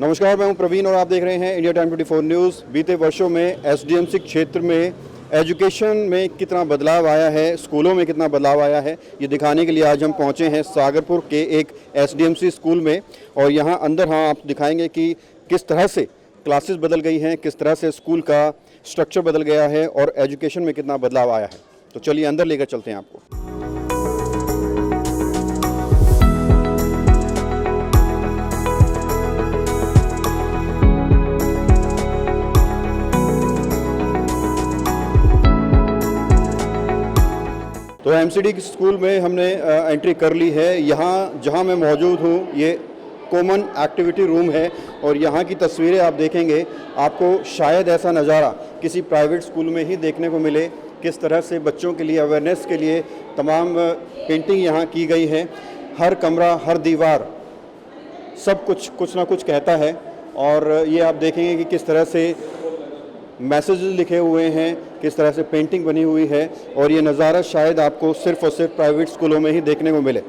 नमस्कार, मैं हूं प्रवीण और आप देख रहे हैं इंडिया टाइम 24 न्यूज़। बीते वर्षों में एसडीएमसी क्षेत्र में एजुकेशन में कितना बदलाव आया है, स्कूलों में कितना बदलाव आया है, ये दिखाने के लिए आज हम पहुंचे हैं सागरपुर के एक एसडीएमसी स्कूल में। और यहां अंदर आप दिखाएंगे कि किस तरह से क्लासेस बदल गई हैं, किस तरह से स्कूल का स्ट्रक्चर बदल गया है और एजुकेशन में कितना बदलाव आया है। तो चलिए अंदर लेकर चलते हैं आपको। तो एमसीडी स्कूल में हमने एंट्री कर ली है। यहाँ जहाँ मैं मौजूद हूँ ये कॉमन एक्टिविटी रूम है और यहाँ की तस्वीरें आप देखेंगे, आपको शायद ऐसा नज़ारा किसी प्राइवेट स्कूल में ही देखने को मिले। किस तरह से बच्चों के लिए अवेयरनेस के लिए तमाम पेंटिंग यहाँ की गई है। हर कमरा, हर दीवार, सब कुछ ना कुछ कहता है। और ये आप देखेंगे कि किस तरह से मैसेजेस लिखे हुए हैं, किस तरह से पेंटिंग बनी हुई है। और ये नज़ारा शायद आपको सिर्फ और सिर्फ प्राइवेट स्कूलों में ही देखने को मिले।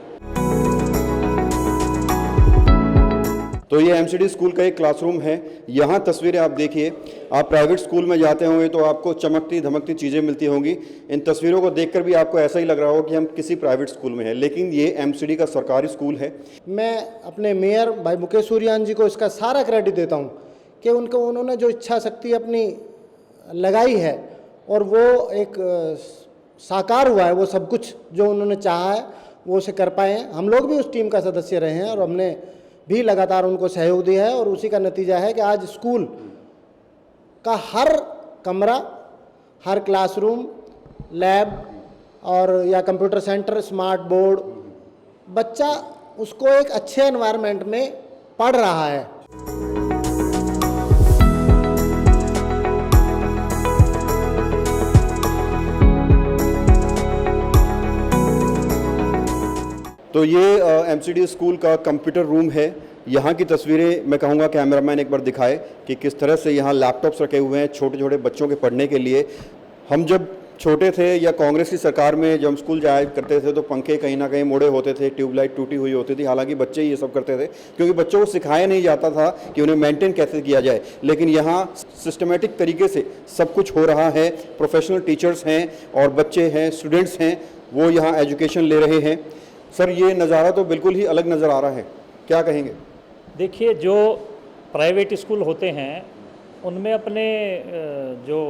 तो ये एमसीडी स्कूल का एक क्लासरूम है। यहाँ तस्वीरें आप देखिए। आप प्राइवेट स्कूल में जाते होंगे तो आपको चमकती धमकती चीज़ें मिलती होंगी। इन तस्वीरों को देखकर भी आपको ऐसा ही लग रहा हो कि हम किसी प्राइवेट स्कूल में हैं, लेकिन ये एमसीडी का सरकारी स्कूल है। मैं अपने मेयर भाई मुकेश सूर्यान जी को इसका सारा क्रेडिट देता हूँ कि उन्होंने जो इच्छा शक्ति अपनी लगाई है और वो एक साकार हुआ है। वो सब कुछ जो उन्होंने चाहा है वो उसे कर पाए हैं। हम लोग भी उस टीम का सदस्य रहे हैं और हमने भी लगातार उनको सहयोग दिया है और उसी का नतीजा है कि आज स्कूल का हर कमरा, हर क्लासरूम, लैब और या कंप्यूटर सेंटर, स्मार्ट बोर्ड, बच्चा उसको एक अच्छे एनवायरनमेंट में पढ़ रहा है। तो ये एमसीडी स्कूल का कंप्यूटर रूम है। यहाँ की तस्वीरें मैं कहूँगा कैमरामैन एक बार दिखाए कि किस तरह से यहाँ लैपटॉप्स रखे हुए हैं छोटे छोटे बच्चों के पढ़ने के लिए। हम जब छोटे थे या कांग्रेस की सरकार में जब स्कूल जाया करते थे तो पंखे कहीं ना कहीं मुड़े होते थे, ट्यूबलाइट टूटी हुई होती थी। हालांकि बच्चे ये सब करते थे क्योंकि बच्चों को सिखाया नहीं जाता था कि उन्हें मेंटेन कैसे किया जाए। लेकिन यहाँ सिस्टमेटिक तरीके से सब कुछ हो रहा है। प्रोफेशनल टीचर्स हैं और बच्चे हैं, स्टूडेंट्स हैं, वो यहाँ एजुकेशन ले रहे हैं। सर, ये नज़ारा तो बिल्कुल ही अलग नज़र आ रहा है, क्या कहेंगे? देखिए, जो प्राइवेट स्कूल होते हैं उनमें अपने जो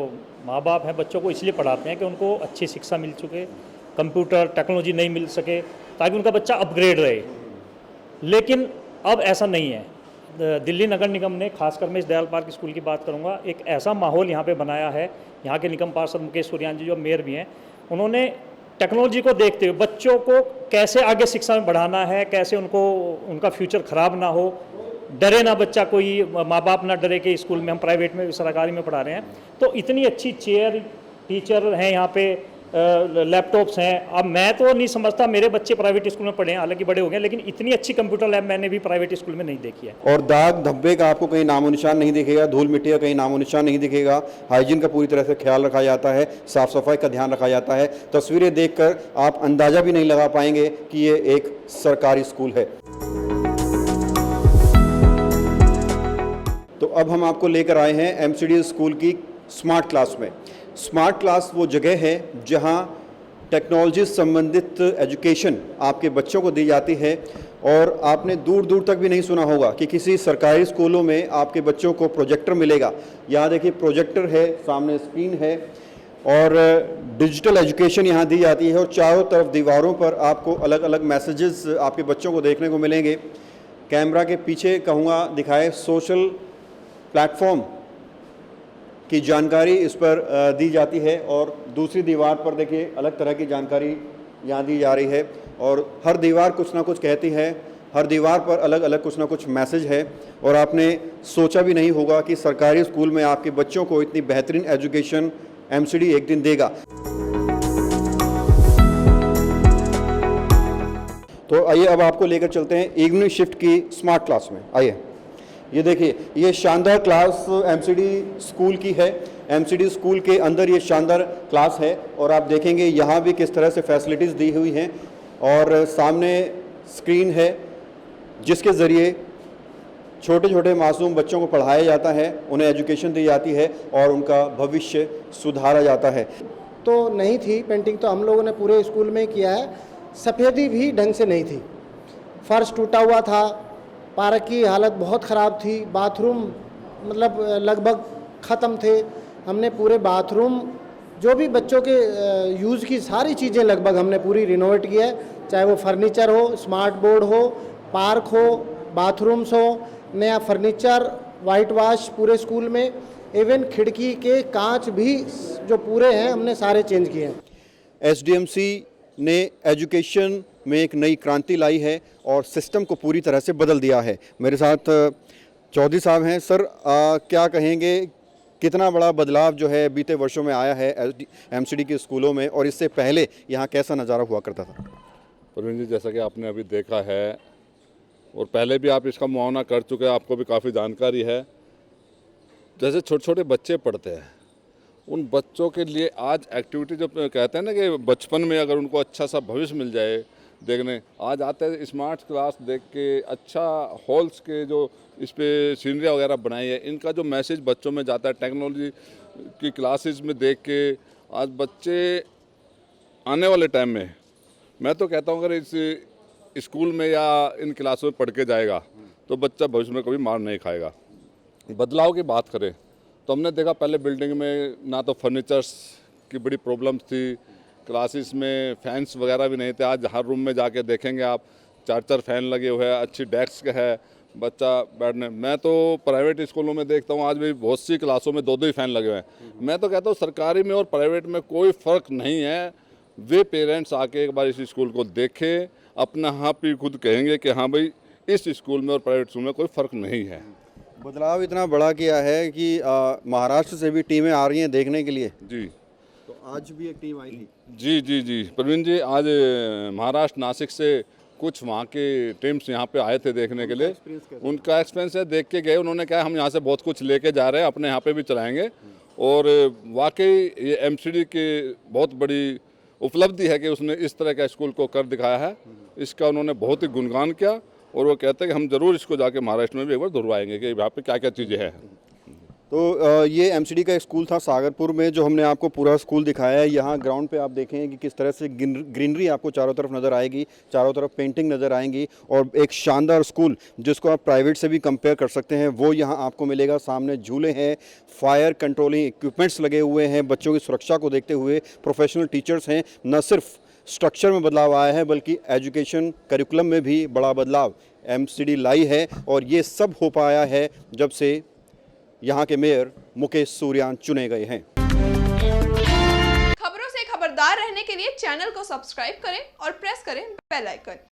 माँ बाप हैं बच्चों को इसलिए पढ़ाते हैं कि उनको अच्छी शिक्षा मिल चुके, कंप्यूटर टेक्नोलॉजी नहीं मिल सके ताकि उनका बच्चा अपग्रेड रहे। लेकिन अब ऐसा नहीं है। दिल्ली नगर निगम ने, खासकर मैं इस दयाल पार्क स्कूल की बात करूँगा, एक ऐसा माहौल यहाँ पे बनाया है। यहाँ के निगम पार्षद मुकेश सूर्यान जी जो मेयर भी हैं, उन्होंने टेक्नोलॉजी को देखते हुए बच्चों को कैसे आगे शिक्षा में बढ़ाना है, कैसे उनका फ्यूचर खराब ना हो, डरे ना बच्चा, कोई माँ बाप ना डरे कि स्कूल में हम प्राइवेट में सरकारी में पढ़ा रहे हैं। तो इतनी अच्छी चेयर, टीचर हैं यहाँ पे, लैपटॉप्स हैं। अब मैं तो नहीं समझता, मेरे बच्चे प्राइवेट स्कूल में पढ़े हैं, हालांकि बड़े हो गए, लेकिन इतनी अच्छी कंप्यूटर लैब मैंने भी प्राइवेट स्कूल में नहीं देखी है। और दाग धब्बे का आपको कहीं नामो निशान नहीं दिखेगा, धूल मिट्टी का कहीं नामो निशान नहीं दिखेगा। हाइजीन का पूरी तरह से ख्याल रखा जाता है, साफ सफाई का ध्यान रखा जाता है। तस्वीरें देखकर आप अंदाजा भी नहीं लगा पाएंगे कि ये एक सरकारी स्कूल है। तो अब हम आपको लेकर आए हैं एमसीडी स्कूल की स्मार्ट क्लास में। स्मार्ट क्लास वो जगह है जहां टेक्नोलॉजी संबंधित एजुकेशन आपके बच्चों को दी जाती है। और आपने दूर दूर तक भी नहीं सुना होगा कि किसी सरकारी स्कूलों में आपके बच्चों को प्रोजेक्टर मिलेगा। यहाँ देखिए, प्रोजेक्टर है, सामने स्क्रीन है और डिजिटल एजुकेशन यहाँ दी जाती है। और चारों तरफ दीवारों पर आपको अलग अलग मैसेजेस आपके बच्चों को देखने को मिलेंगे। कैमरा के पीछे कहूँगा दिखाए, सोशल प्लेटफॉर्म की जानकारी इस पर दी जाती है। और दूसरी दीवार पर देखिए, अलग तरह की जानकारी यहाँ दी जा रही है। और हर दीवार कुछ ना कुछ कहती है, हर दीवार पर अलग अलग कुछ ना कुछ मैसेज है। और आपने सोचा भी नहीं होगा कि सरकारी स्कूल में आपके बच्चों को इतनी बेहतरीन एजुकेशन एमसीडी एक दिन देगा। तो आइए अब आपको लेकर चलते हैं इवनिंग शिफ्ट की स्मार्ट क्लास में। आइए, ये देखिए, ये शानदार क्लास एमसीडी स्कूल की है। एमसीडी स्कूल के अंदर ये शानदार क्लास है और आप देखेंगे यहाँ भी किस तरह से फैसिलिटीज़ दी हुई हैं। और सामने स्क्रीन है जिसके ज़रिए छोटे छोटे मासूम बच्चों को पढ़ाया जाता है, उन्हें एजुकेशन दी जाती है और उनका भविष्य सुधारा जाता है। तो नहीं थी पेंटिंग, तो हम लोगों ने पूरे स्कूल में ही किया है। सफ़ेदी भी ढंग से नहीं थी, फर्श टूटा हुआ था, पार्क की हालत बहुत ख़राब थी, बाथरूम मतलब लगभग ख़त्म थे। हमने पूरे बाथरूम जो भी बच्चों के यूज़ की सारी चीज़ें लगभग हमने पूरी रिनोवेट की है, चाहे वो फर्नीचर हो, स्मार्ट बोर्ड हो, पार्क हो, बाथरूम्स हो, नया फर्नीचर, वाइट वॉश पूरे स्कूल में, इवन खिड़की के कांच भी जो पूरे हैं हमने सारे चेंज किए हैं। एसडीएमसी ने एजुकेशन में एक नई क्रांति लाई है और सिस्टम को पूरी तरह से बदल दिया है। मेरे साथ चौधरी साहब हैं। सर, क्या कहेंगे, कितना बड़ा बदलाव जो है बीते वर्षों में आया है एमसीडी के स्कूलों में, और इससे पहले यहाँ कैसा नज़ारा हुआ करता था? प्रवीण जी, जैसा कि आपने अभी देखा है और पहले भी आप इसका मुआयना कर चुके हैं, आपको भी काफ़ी जानकारी है। जैसे छोटे छोटे बच्चे पढ़ते हैं, उन बच्चों के लिए आज एक्टिविटी जो कहते हैं ना कि बचपन में अगर उनको अच्छा सा भविष्य मिल जाए देखने, आज आते हैं स्मार्ट क्लास देख के, अच्छा हॉल्स के जो इस पर सीनरियाँ वगैरह बनाई है, इनका जो मैसेज बच्चों में जाता है टेक्नोलॉजी की क्लासेस में देख के, आज बच्चे आने वाले टाइम में, मैं तो कहता हूँ अगर इस स्कूल में या इन क्लासों में पढ़ के जाएगा तो बच्चा भविष्य में कभी मार नहीं खाएगा। बदलाव की बात करें तो हमने देखा पहले बिल्डिंग में ना तो फर्नीचर्स की बड़ी प्रॉब्लम्स थी, क्लासेस में फैंस वगैरह भी नहीं थे। आज हर रूम में जाके देखेंगे आप 4-4 फैन लगे हुए हैं, अच्छी डेस्क है, बच्चा बैठने। मैं तो प्राइवेट स्कूलों में देखता हूँ आज भी बहुत सी क्लासों में 2-2 ही फैन लगे हुए हैं। मैं तो कहता हूँ सरकारी में और प्राइवेट में कोई फ़र्क नहीं है। वे पेरेंट्स आके एक बार इस स्कूल को देखें, अपना हाँ भी खुद कहेंगे कि हाँ भाई इस स्कूल में और प्राइवेट स्कूल में कोई फ़र्क नहीं है। बदलाव इतना बड़ा किया है कि महाराष्ट्र से भी टीमें आ रही हैं देखने के लिए। जी, तो आज भी एक टीम आई थी। जी प्रवीण जी, आज महाराष्ट्र नासिक से कुछ वहाँ के टीम्स यहाँ पे आए थे देखने के लिए। उनका एक्सपीरियंस है, देख के गए, उन्होंने कहा हम यहाँ से बहुत कुछ लेके जा रहे हैं, अपने यहाँ पे भी चलाएंगे। और वाकई ये एमसीडी की बहुत बड़ी उपलब्धि है कि उसने इस तरह का स्कूल को कर दिखाया है। इसका उन्होंने बहुत ही गुणगान किया और वो कहते हैं कि हम ज़रूर इसको जाके महाराष्ट्र में भी एक बार दोहराएंगे कि यहाँ पे क्या क्या चीज़ें हैं। तो ये एमसीडी का स्कूल था सागरपुर में, जो हमने आपको पूरा स्कूल दिखाया है। यहाँ ग्राउंड पे आप देखें कि किस तरह से ग्रीनरी आपको चारों तरफ नज़र आएगी, चारों तरफ पेंटिंग नज़र आएंगी, और एक शानदार स्कूल जिसको आप प्राइवेट से भी कंपेयर कर सकते हैं वो यहाँ आपको मिलेगा। सामने झूले हैं, फायर कंट्रोलिंग इक्विपमेंट्स लगे हुए हैं, बच्चों की सुरक्षा को देखते हुए प्रोफेशनल टीचर्स हैं। न सिर्फ स्ट्रक्चर में बदलाव आया है बल्कि एजुकेशन करिकुलम में भी बड़ा बदलाव एमसीडी लाई है, और ये सब हो पाया है जब से यहाँ के मेयर मुकेश सूर्यान चुने गए हैं। खबरों से खबरदार रहने के लिए चैनल को सब्सक्राइब करें और प्रेस करें बेल आइकन।